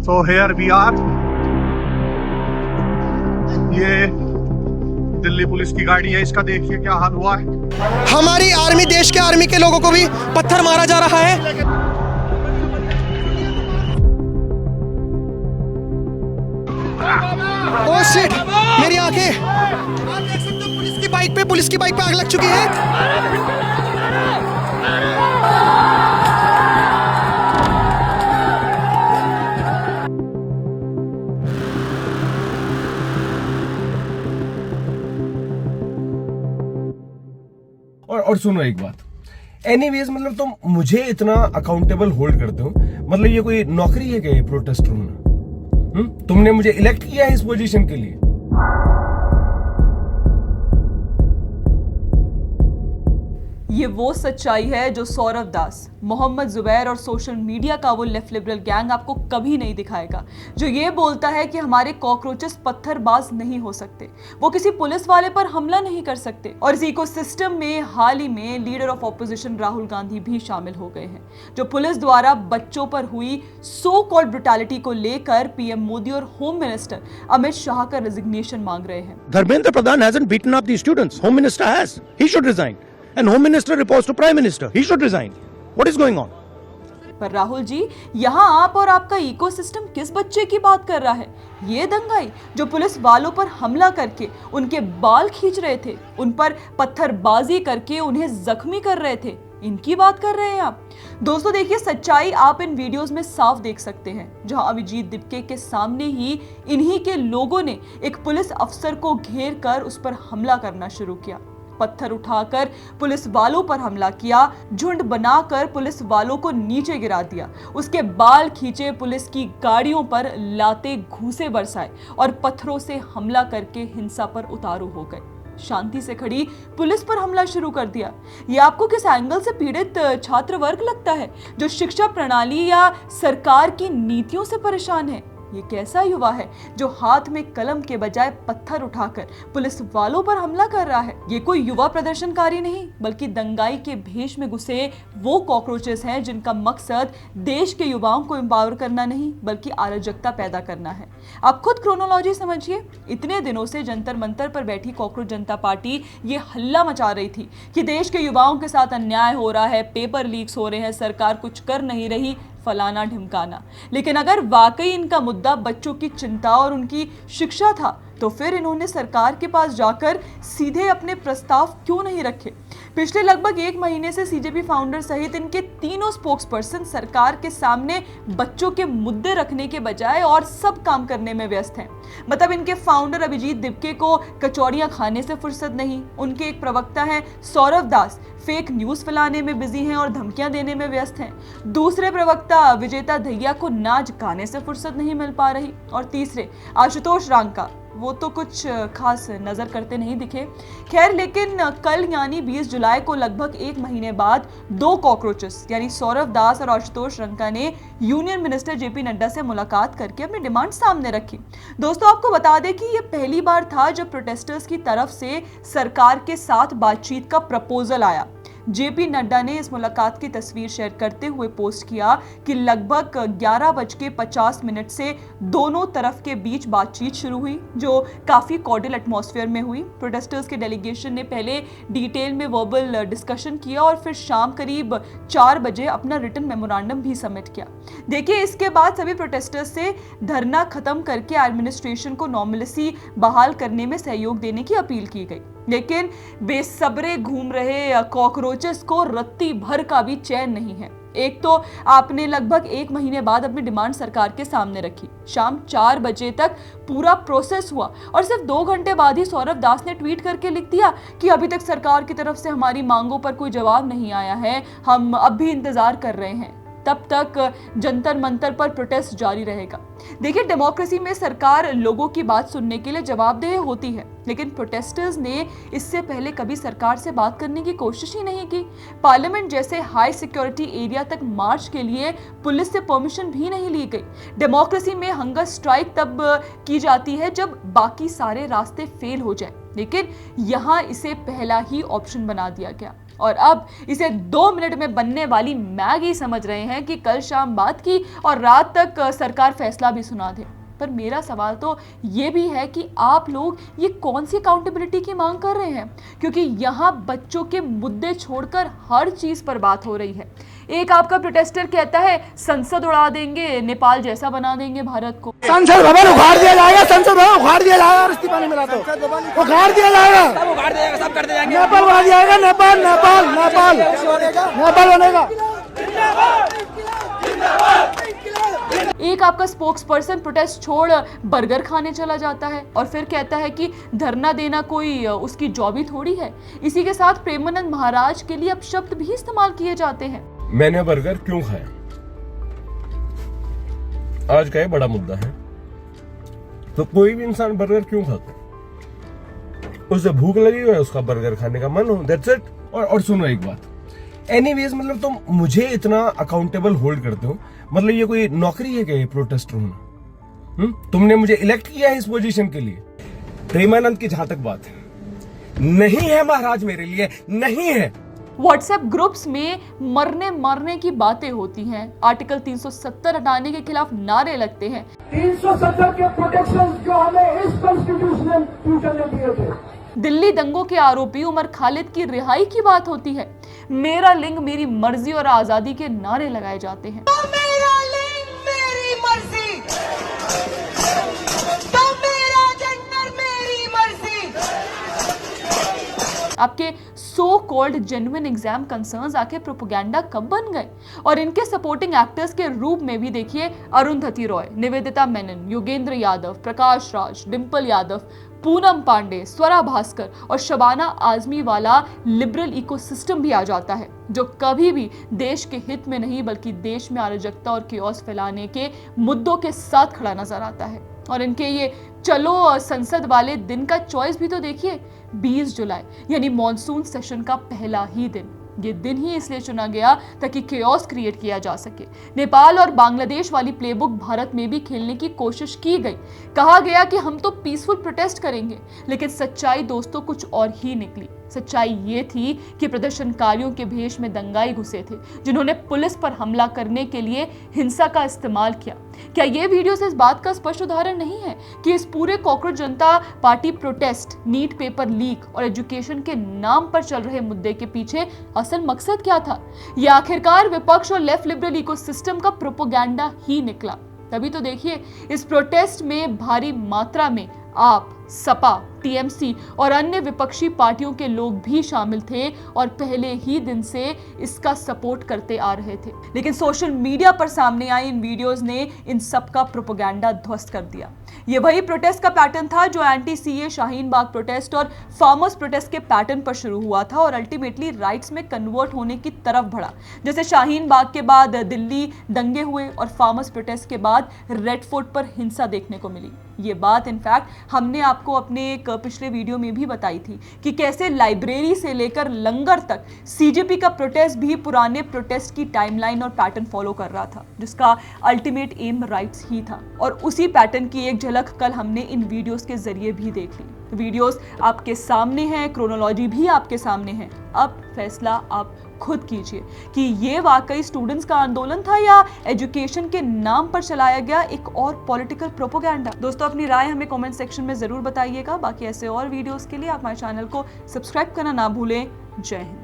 So here we are. ये Delhi police की गाड़ी है, इसका देखिए क्या हाल हुआ है। हमारी आर्मी, देश के आर्मी के लोगों को भी पत्थर मारा जा रहा है। ओह शिट, मेरी आंखें। आप देख सकते हो पुलिस की बाइक पे आग लग चुकी है। और सुनो एक बात, एनीवेज मतलब तुम मुझे इतना अकाउंटेबल होल्ड करते हो, मतलब ये कोई नौकरी है क्या ये प्रोटेस्ट होना? तुमने मुझे इलेक्ट किया है इस पोजीशन के लिए। ये वो सच्चाई है जो सौरव दास, मोहम्मद जुबैर और सोशल मीडिया का वो लेफ्ट लिबरल गैंग आपको कभी नहीं दिखाएगा, जो ये बोलता है कि हमारे कॉकरोचेस पत्थरबाज नहीं हो सकते, वो किसी पुलिस वाले पर हमला नहीं कर सकते। और इस इकोसिस्टम में हाल ही में leader of opposition Rahul Gandhi भी शामिल हो गए हैं, जो पुलिस द्वारा बच्चों पर हुई सो कॉल्ड ब्रुटैलिटी को लेकर पीएम मोदी और होम मिनिस्टर अमित शाह का रेजिग्नेशन मांग रहे हैं। Dharmendra Pradhan hasn't beaten up these students. Home Minister has. He should resign. And Home Minister reports to Prime Minister. He should resign. What is going on? पर राहुल जी, यहाँ आप और आपका इकोसिस्टम किस बच्चे की बात कर रहा है? ये दंगाई जो पुलिस वालों पर हमला करके उनके बाल खींच रहे थे, उन पर पत्थरबाजी करके उन्हें जख्मी कर रहे थे, इनकी बात कर रहे हैं आप? दोस्तों देखिए, सच्चाई आप इन वीडियोस में साफ देख सकते हैं, जहां अभिजीत दिपके के सामने ही इन्हीं के लोगों ने एक पुलिस अफसर को घेर कर उस पर हमला करना शुरू किया, पत्थर उठाकर पुलिस वालों पर हमला किया, झुंड बनाकर पुलिस वालों को नीचे गिरा दिया, उसके बाल खींचे, पुलिस की गाड़ियों पर लाते घूंसे बरसाए और पत्थरों से हमला करके हिंसा पर उतारू हो गए। शांति से खड़ी पुलिस पर हमला शुरू कर दिया। ये आपको किस एंगल से पीड़ित छात्र वर्ग लगता है, जो शिक्षा प्रणाली या सरकार की नीतियों से परेशान है? ये कैसा युवा है जो हाथ में कलम के बजाय पत्थर उठाकर पुलिस वालों पर हमला कर रहा है? ये कोई युवा प्रदर्शनकारी नहीं, बल्कि दंगाई के भेष में घुसे वो कॉकरोचेस हैं जिनका मकसद देश के युवाओं को एम्पावर करना नहीं, बल्कि अराजकता पैदा करना है। आप खुद क्रोनोलॉजी समझिए। इतने दिनों से जंतर मंतर पर बैठी कॉकरोच जनता पार्टी ये हल्ला मचा रही थी कि देश के युवाओं के साथ अन्याय हो रहा है, पेपर लीक्स हो रहे हैं, सरकार कुछ कर नहीं रही, फलाना ढिमकाना। लेकिन अगर वाकई इनका मुद्दा बच्चों की चिंता और उनकी शिक्षा था, तो फिर इन्होंने सरकार के पास जाकर सीधे अपने प्रस्ताव क्यों नहीं रखे? पिछले लगभग 1 महीने से सीजेपी फाउंडर सहित इनके तीनों स्पोक्सपर्सन सरकार के सामने बच्चों के मुद्दे रखने के बजाय और सब काम करने में व्यस्त हैं। मतलब इनके फाउंडर अभिजीत दिपके को कचौड़ियां खाने से फुर्सत नहीं, उनके एक प्रवक्ता हैं सौरव दास फेक न्यूज फैलाने में बिजी हैं और धमकियां देने में व्यस्त हैं, दूसरे प्रवक्ता विजेता दहिया को नाच गाने से फुर्सत नहीं मिल पा रही, और तीसरे आशुतोष रांका, वो तो कुछ खास नजर करते नहीं दिखे। खैर, लेकिन कल यानी 20 जुलाई को लगभग 1 महीने बाद 2 कॉकरोचेस यानी सौरव दास और आशुतोष रंका ने यूनियन मिनिस्टर जेपी नड्डा से मुलाकात करके अपनी डिमांड सामने रखी। दोस्तों आपको बता दें कि ये पहली बार था जब प्रोटेस्टर्स की तरफ से सरकार के साथ बातचीत का प्रपोजल आया। जेपी नड्डा ने इस मुलाकात की तस्वीर शेयर करते हुए पोस्ट किया कि लगभग 11:50 से दोनों तरफ के बीच बातचीत शुरू हुई, जो काफी कॉर्डियल एटमॉस्फेयर में हुई। प्रोटेस्टर्स के डेलीगेशन ने पहले डिटेल में वर्बल डिस्कशन किया और फिर शाम करीब 4 बजे अपना रिटन मेमोरेंडम भी सबमिट किया। देखिए, इसके बाद सभी प्रोटेस्टर्स से धरना खत्म करके एडमिनिस्ट्रेशन को नॉर्मलिसी बहाल करने में सहयोग देने की अपील की गई, लेकिन बेसब्रे घूम रहे कॉकरोचेस को रत्ती भर का भी चैन नहीं है। एक तो आपने लगभग 1 महीने बाद अपनी डिमांड सरकार के सामने रखी, शाम 4 बजे तक पूरा प्रोसेस हुआ और सिर्फ 2 घंटे बाद ही सौरव दास ने ट्वीट करके लिख दिया कि अभी तक सरकार की तरफ से हमारी मांगों पर कोई जवाब नहीं आया है, हम अब भी इंतजार कर रहे हैं। तब तक जंतर मंतर पर प्रोटेस्ट जारी रहेगा। देखिए, डेमोक्रेसी में सरकार लोगों की बात सुनने के लिए जवाबदेह होती है, लेकिन प्रोटेस्टर्स ने इससे पहले कभी सरकार से बात करने की कोशिश ही नहीं की। पार्लियामेंट जैसे हाई सिक्योरिटी एरिया तक मार्च के लिए पुलिस से परमिशन भी नहीं ली गई। डेमोक्रेसी में हंगर स्ट्राइक तब की जाती है जब बाकी सारे रास्ते फेल हो जाए, लेकिन यहाँ इसे पहला ही ऑप्शन बना दिया गया। और अब इसे 2 मिनट में बनने वाली मैगी समझ रहे हैं कि कल शाम बात की और रात तक सरकार फैसला भी सुना दे। पर मेरा सवाल तो ये भी है कि आप लोग ये कौन सी अकाउंटेबिलिटी की मांग कर रहे हैं, क्योंकि यहाँ बच्चों के मुद्दे छोड़कर हर चीज पर बात हो रही है। एक आपका प्रोटेस्टर कहता है संसद उड़ा देंगे, नेपाल जैसा बना देंगे भारत को। संसद भवन उखाड़ दिया जाएगा, संसद भवन उखाड़ दिया जाएगा, इस्तीफा नहीं मिला तो उखाड़ दिया जाएगा, सब उखाड़ दिया जाएगा, सब कर दिया जाएगा, नेपाल उड़ा दिया जाएगा, नेपाल नेपाल नेपाल नेपाल बनेगा। एक आपका स्पोक्सपर्सन प्रोटेस्ट छोड़ बर्गर खाने चला जाता है और फिर कहता है कि धरना देना कोई उसकी जॉब ही थोड़ी है। इसी के साथ प्रेमानंद महाराज के लिए अब शब्द भी इस्तेमाल किए जाते हैं। मैंने बर्गर क्यों खाया, आज का ये बड़ा मुद्दा है। तो कोई भी इंसान बर्गर क्यों खाता, उसे भूख लगी हो, उसका बर्गर खाने का मन हो, दैट्स इट। और सुनो एक बात, एनीवेज मतलब तुम मुझे इतना अकाउंटेबल होल्ड करते हो, मतलब ये कोई नौकरी है क्या ये प्रोटेस्टर होना? तुमने मुझे इलेक्ट किया है इस पोजीशन के लिए। प्रेमानंद की जहां तक बात है, नहीं है महाराज मेरे लिए, नहीं है। व्हाट्सएप ग्रुप्स में मरने मारने की बातें होती हैं, आर्टिकल 370 हटाने के खिलाफ नारे लगते हैं। 370 के प्रोटेक्शन जो हमें इस कॉन्स्टिट्यूशनल फ्यूचर ने दिए थे। दिल्ली दंगों के आरोपी उमर खालिद की रिहाई की बात होती है। मेरा लिंग मेरी मर्जी और आजादी के नारे लगाए जाते हैं। तो मेरा लिंग मेरी मर्जी, तो मेरा जेंडर मेरी मर्जी। आपके so called genuine exam concerns आके प्रोपेगेंडा कब बन गए? और इनके सपोर्टिंग एक्टर्स के रूप में भी देखिए अरुंधति रॉय, निवेदिता मेनन, योगेंद्र यादव, प्रकाश राज, डिंपल यादव, पूनम पांडे, स्वरा भास्कर और शबाना आजमी वाला लिबरल इकोसिस्टम भी आ जाता है, जो कभी भी देश के हित में नहीं बल्कि देश में अराजकता और कियोस फैलाने के मुद्दों के साथ खड़ा नजर आता है। और इनके ये चलो संसद वाले दिन का चॉइस भी तो देखिए, 20 जुलाई यानी मॉनसून सेशन का पहला ही दिन। ये दिन ही इसलिए चुना गया ताकि केओस क्रिएट किया जा सके। नेपाल और बांग्लादेश वाली प्लेबुक भारत में भी खेलने की कोशिश की गई। कहा गया कि हम तो पीसफुल प्रोटेस्ट करेंगे, लेकिन सच्चाई दोस्तों कुछ और ही निकली। सच्चाई ये थी कि प्रदर्शनकारियों के भेष में दंगाई घुसे थे, जिन्होंने पुलिस पर हमला करने के लिए हिंसा का इस्तेमाल किया। क्या ये वीडियो से इस बात का स्पष्ट उदाहरण नहीं है कि इस पूरे cockroach Janta party protest, NEET paper leak और एजुकेशन के नाम पर चल रहे मुद्दे के पीछे असल मकसद क्या था? ये आखिरकार विपक्ष और लेफ्ट लिबरल इकोसिस्टम का प्रोपेगेंडा ही निकला। तभी तो देखिए इस प्रोटेस्ट में भारी मात्रा में आप, सपा, टीएमसी और अन्य विपक्षी पार्टियों के लोग भी शामिल थे और पहले ही दिन से इसका सपोर्ट करते आ रहे थे। लेकिन सोशल मीडिया पर सामने आई इन वीडियोस ने इन सब का प्रोपेगेंडा ध्वस्त कर दिया। ये वही प्रोटेस्ट का पैटर्न था जो anti CA Shaheen Bagh protest और फार्मर्स प्रोटेस्ट के पैटर्न पर शुरू हुआ था और अल्टीमेटली राइट्स में कन्वर्ट होने की तरफ बढ़ा। जैसे शाहीन बाग के बाद दिल्ली दंगे हुए और फार्मर्स प्रोटेस्ट के बाद रेड फोर्ट पर हिंसा देखने को मिली। ये बात इनफैक्ट हमने आपको अपने एक पिछले वीडियो में भी बताई थी कि कैसे लाइब्रेरी से लेकर लंगर तक सीजेपी का प्रोटेस्ट भी पुराने प्रोटेस्ट की टाइमलाइन और पैटर्न फॉलो कर रहा था, जिसका अल्टीमेट एम राइट्स ही था। और उसी पैटर्न की एक झलक कल हमने इन वीडियोस के जरिए भी देख ली। वीडियोस आपके सामने हैं, क्रोनोलॉजी भी आपके सामने है। अब फैसला आप खुद कीजिए कि ये वाकई स्टूडेंट्स का आंदोलन था या एजुकेशन के नाम पर चलाया गया एक और पॉलिटिकल प्रोपेगेंडा। दोस्तों अपनी राय हमें कमेंट सेक्शन में जरूर बताइएगा। बाकी ऐसे और वीडियोस के लिए आप हमारे चैनल को सब्सक्राइब करना ना भूलें। जय हिंद।